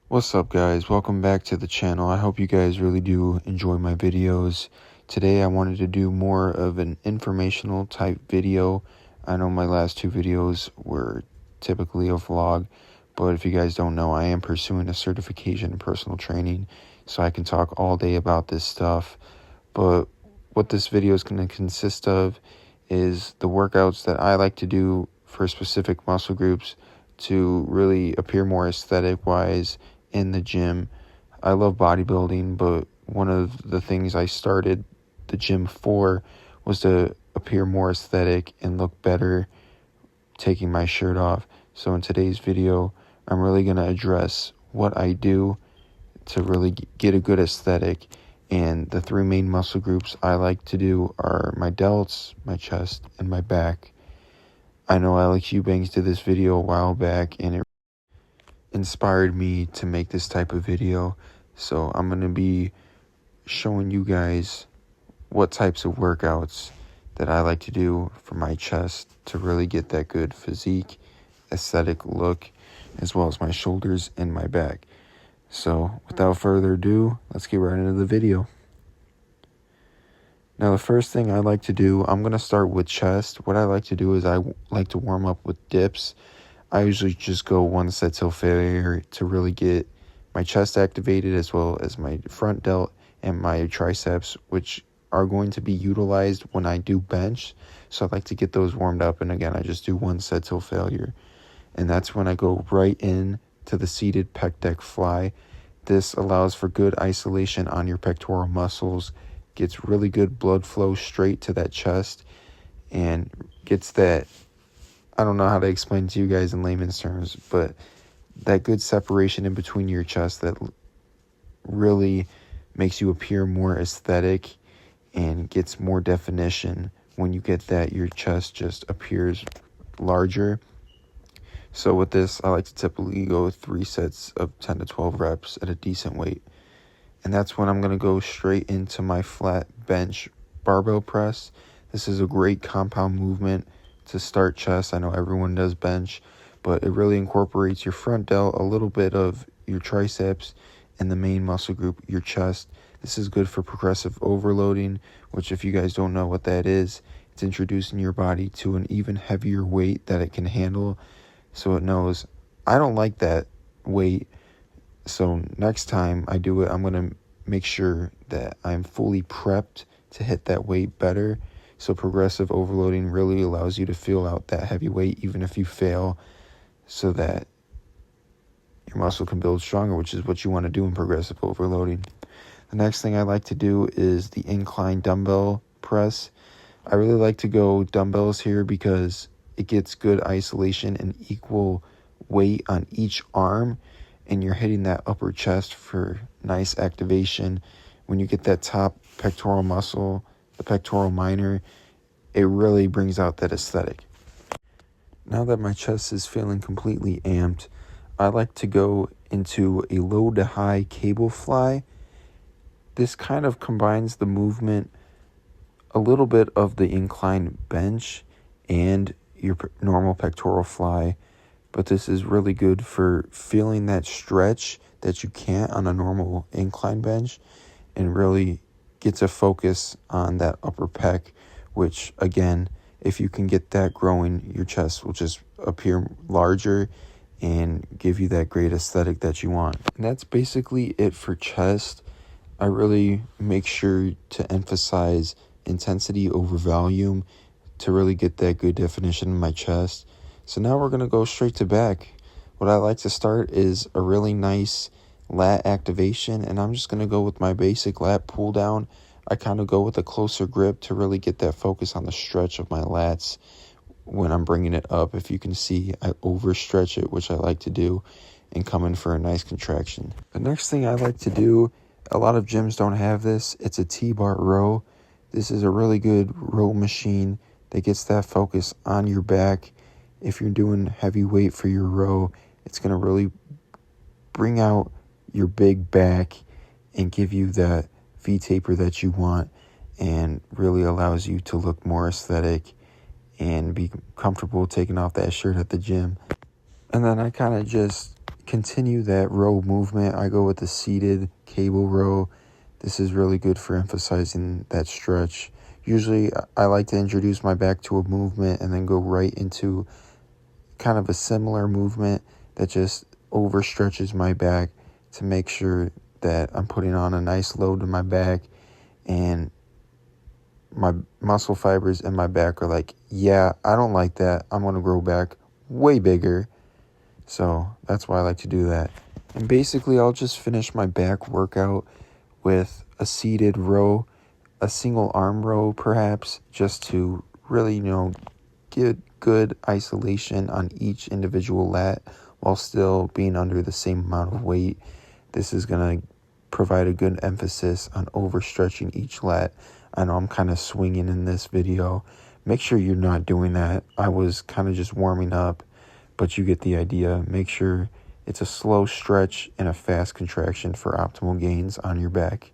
What's up, guys? Welcome back to the channel. I hope you guys really do enjoy my videos. Today I wanted to do more of an informational type video. I know my last two videos were typically a vlog, but if you guys don't know, I am pursuing a certification in personal training, so I can talk all day about this stuff. But what this video is going to consist of is the workouts that I like to do for specific muscle groups to really appear more aesthetic wise in the gym. I love bodybuilding, but one of the things I started the gym for was to appear more aesthetic and look better taking my shirt off. So in today's video, I'm really going to address what I do to really get a good aesthetic. And the three main muscle groups I like to do are my delts, my chest, and my back. I know Alex Eubanks did this video a while back, and it inspired me to make this type of video. So I'm going to be showing you guys what types of workouts that I like to do for my chest to really get that good physique, aesthetic look, as well as my shoulders and my back. So without further ado, let's get right into the video. Now the first thing I like to do, I'm going to start with chest. What I like to do is I like to warm up with dips. I usually just go one set till failure to really get my chest activated, as well as my front delt and my triceps, which are going to be utilized when I do bench. So I like to get those warmed up, and again, I just do one set till failure. And that's when I go right in to the seated pec deck fly. This allows for good isolation on your pectoral muscles, gets really good blood flow straight to that chest, and gets that, I don't know how to explain to you guys in layman's terms, but that good separation in between your chest that really makes you appear more aesthetic and gets more definition. When you get that, your chest just appears larger. So with this, I like to typically go 3 sets of 10 to 12 reps at a decent weight. And that's when I'm going to go straight into my flat bench barbell press. This is a great compound movement to start chest. I know everyone does bench, but it really incorporates your front delt, a little bit of your triceps, and the main muscle group, your chest. This is good for progressive overloading, which, if you guys don't know what that is, it's introducing your body to an even heavier weight that it can handle, so it knows, I don't like that weight. So next time I do it, I'm going to make sure that I'm fully prepped to hit that weight better. So progressive overloading really allows you to feel out that heavy weight even if you fail, so that your muscle can build stronger, which is what you want to do in progressive overloading. The next thing I like to do is the incline dumbbell press. I really like to go dumbbells here because it gets good isolation and equal weight on each arm, and you're hitting that upper chest for nice activation. When you get that top pectoral muscle, the pectoral minor, it really brings out that aesthetic. Now that my chest is feeling completely amped, I like to go into a low to high cable fly. This kind of combines the movement, a little bit of the incline bench and your normal pectoral fly, but this is really good for feeling that stretch that you can't on a normal incline bench, and really gets a focus on that upper pec, which again, if you can get that growing, your chest will just appear larger and give you that great aesthetic that you want. And that's basically it for chest. I really make sure to emphasize intensity over volume to really get that good definition in my chest. So now we're going to go straight to back. What I like to start is a really nice lat activation, and I'm just going to go with my basic lat pull down. I kind of go with a closer grip to really get that focus on the stretch of my lats when I'm bringing it up. If you can see, I overstretch it, which I like to do, and come in for a nice contraction. The next thing I like to do, a lot of gyms don't have this, it's a T-bar row. This is a really good row machine that gets that focus on your back. If you're doing heavy weight for your row, it's going to really bring out your big back and give you that V-taper that you want, and really allows you to look more aesthetic and be comfortable taking off that shirt at the gym. And then I kind of just continue that row movement, I go with the seated cable row. This is really good for emphasizing that stretch. Usually I like to introduce my back to a movement and then go right into kind of a similar movement that just overstretches my back to make sure that I'm putting on a nice load to my back, and my muscle fibers in my back are like, yeah, I don't like that. I'm going to grow back way bigger. So that's why I like to do that. And basically, I'll just finish my back workout with a seated row, a single arm row perhaps, just to really, get good isolation on each individual lat while still being under the same amount of weight. This is going to provide a good emphasis on overstretching each lat. I know I'm kind of swinging in this video. Make sure you're not doing that. I was kind of just warming up, but you get the idea. Make sure it's a slow stretch and a fast contraction for optimal gains on your back.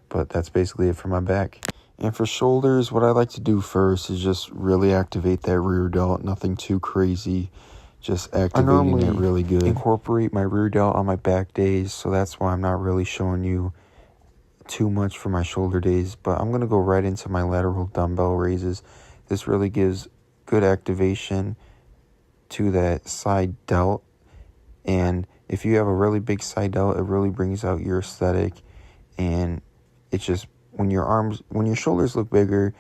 But that's basically it for my back. And for shoulders, what I like to do first is just really activate that rear delt. Nothing too crazy, just activating it really good. Incorporate my rear delt on my back days, so that's why I'm not really showing you too much for my shoulder days. But I'm going to go right into my lateral dumbbell raises. This really gives good activation to that side delt. And if you have a really big side delt, it really brings out your aesthetic. And it's just, when your shoulders look bigger,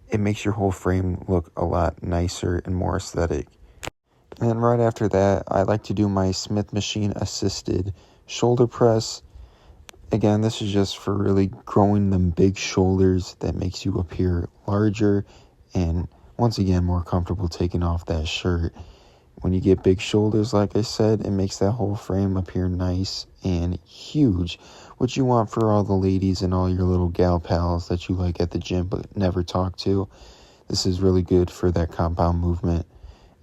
it makes your whole frame look a lot nicer and more aesthetic. And then right after that, I like to do my Smith machine assisted shoulder press. Again, this is just for really growing them big shoulders that makes you appear larger and, once again, more comfortable taking off that shirt. When you get big shoulders, like I said, it makes that whole frame appear nice and huge, which you want for all the ladies and all your little gal pals that you like at the gym but never talk to. This is really good for that compound movement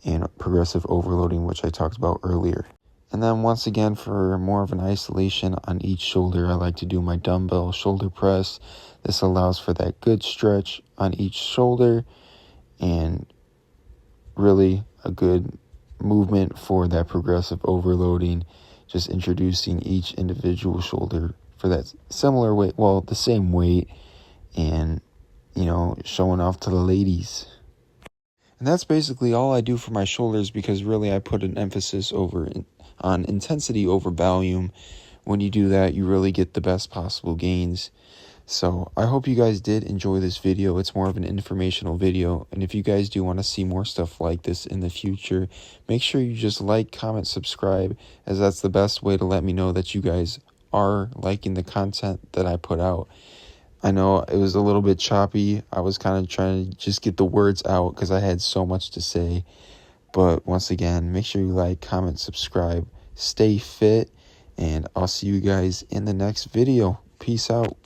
and progressive overloading, which I talked about earlier. And then once again, for more of an isolation on each shoulder, I like to do my dumbbell shoulder press. This allows for that good stretch on each shoulder and really a good movement for that progressive overloading, just introducing each individual shoulder for that similar weight, well, the same weight, and, showing off to the ladies. And that's basically all I do for my shoulders, because really I put an emphasis on intensity over volume. When you do that, you really get the best possible gains. So I hope you guys did enjoy this video. It's more of an informational video. And if you guys do want to see more stuff like this in the future, make sure you just like, comment, subscribe, as that's the best way to let me know that you guys are liking the content that I put out. I know it was a little bit choppy. I was kind of trying to just get the words out because I had so much to say. But once again, make sure you like, comment, subscribe, stay fit, and I'll see you guys in the next video. Peace out.